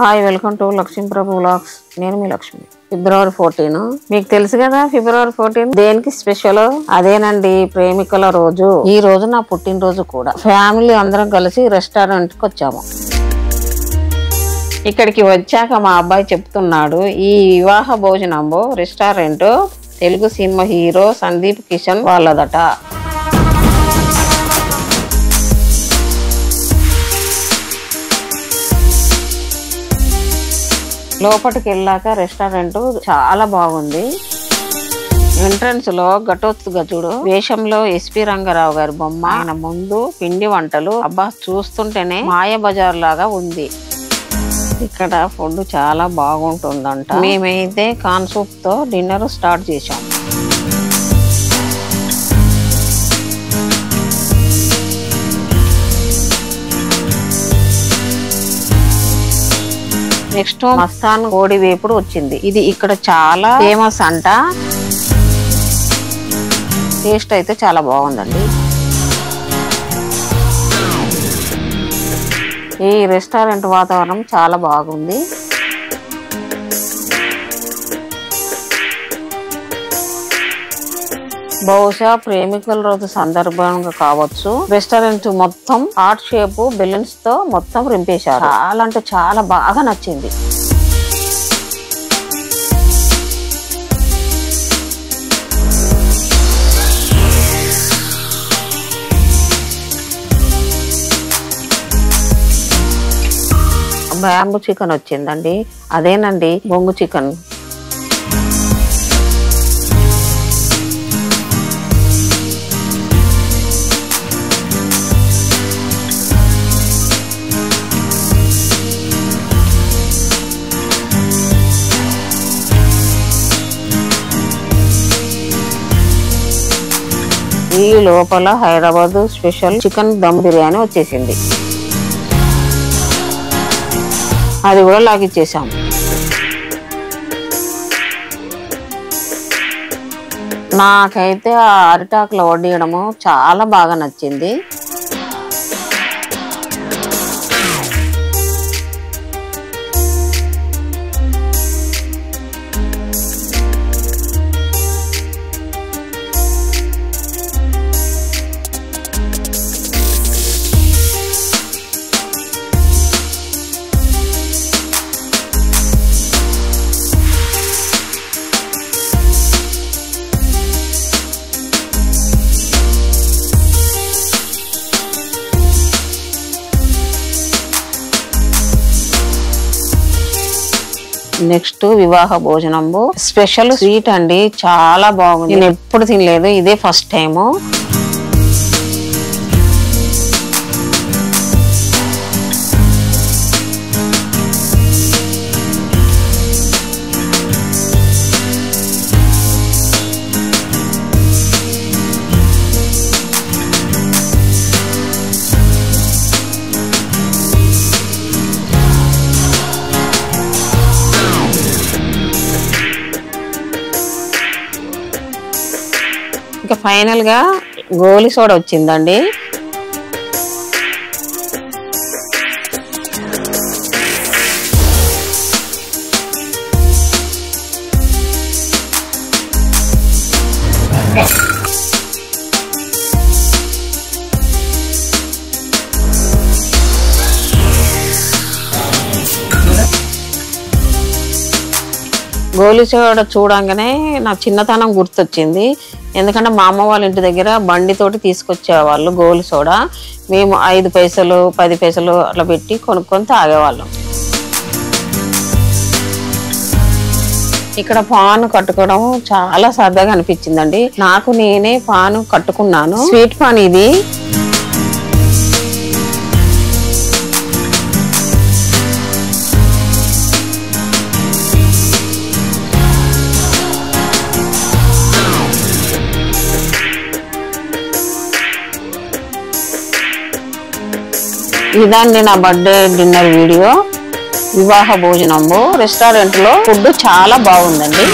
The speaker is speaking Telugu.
Hi welcome to Lakshmi Prabhu vlogs. నేను మీ లక్ష్మి. ఫిబ్రవరి 14 మీకు తెలుసు కదా. ఫిబ్రవరి 14 దేనికి స్పెషల్? అదేనండి, ప్రేమికుల రోజు. ఈ రోజు నా పుట్టినరోజు కూడా. ఫ్యామిలీ అందరం కలిసి రెస్టారెంట్ కి వచ్చాము. ఇక్కడికి వచ్చాక మా అబ్బాయి చెప్తున్నాడు, ఈ Vivaha Bhojanambu restaurant Telugu cinema hero Sundeep Kishan వాళ్ళదట. లోపలికి వెళ్ళాక రెస్టారెంట్ చాలా బాగుంది. ఎంట్రన్స్ లో ఘటోత్కచుడు వేషంలో ఎస్పి రంగారావు గారి బొమ్మ, ఆయన ముందు పిండి వంటలు. అబ్బా, చూస్తుంటేనే మాయ బజార్ లాగా ఉంది. ఇక్కడ ఫుడ్ చాలా బాగుంటుందంట. మేమైతే కార్న్ సూప్ తో డిన్నర్ స్టార్ట్ చేసాం. నెక్స్ట్ మస్తాన్ కోడి వేపుడు వచ్చింది. ఇది ఇక్కడ చాలా ఫేమస్ అంట. టేస్ట్ అయితే చాలా బాగుందండి. ఈ రెస్టారెంట్ వాతావరణం చాలా బాగుంది. బహుశా ప్రేమికుల రోజు సందర్భంగా కావచ్చు. రెస్టారెంట్ మొత్తం హార్ట్ షేప్ బెలూన్స్ తో మొత్తం రింపేశారు. చాలా అంటే చాలా బాగా నచ్చింది. బ్యాంబూ చికెన్ వచ్చిందండి. అదేనండి బొంగు చికెన్. ఈ లోపల హైదరాబాద్ స్పెషల్ చికెన్ దమ్ బిర్యానీ వచ్చేసింది. అది కూడా లాగిచ్చేసాం. నాకైతే ఆ అరిటాకులో వడ్డీయడము చాలా బాగా నచ్చింది. నెక్స్ట్ వివాహ భోజనంబు స్పెషల్ స్వీట్ అండి. చాలా బాగుంది. నేను ఎప్పుడు తినలేదు, ఇదే ఫస్ట్ టైము. ఇంకా ఫైనల్ గా గోలి సోడా వచ్చిందండి. గోలి సోడా చూడంగానే నాకు చిన్నతనం గుర్తొచ్చింది. ఎందుకంటే మా అమ్మ వాళ్ళ ఇంటి దగ్గర బండితోటి తీసుకొచ్చేవాళ్ళు గోలి సోడా. మేము 5 పైసలు 10 పైసలు అట్లా పెట్టి కొనుక్కొని తాగేవాళ్ళం. ఇక్కడ పాను కట్టుకోవడం చాలా సరదాగా అనిపించిందండి నాకు. నేనే పాను కట్టుకున్నాను. స్వీట్ పాన్ ఇది. ఇదండి నా బర్త్డే డిన్నర్ వీడియో. వివాహ భోజనము రెస్టారెంట్ లో ఫుడ్ చాలా బాగుందండి.